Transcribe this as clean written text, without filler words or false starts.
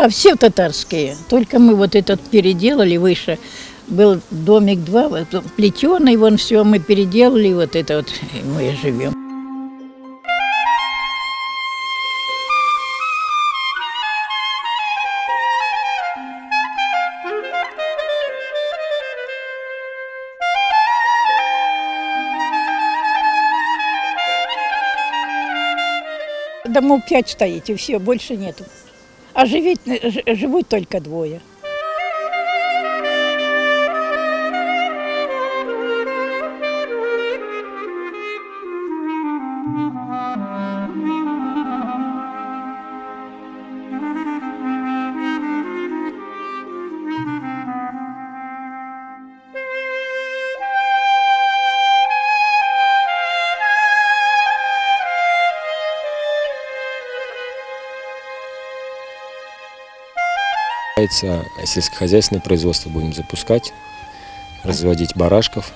Да, все татарские. Только мы вот этот переделали выше. Был домик 2, вот, плетеный, вон все, мы переделали, вот это вот, и мы живем. Домов 5 стоит, и все, больше нету. А живут только 2. Сельскохозяйственное производство будем запускать, разводить барашков.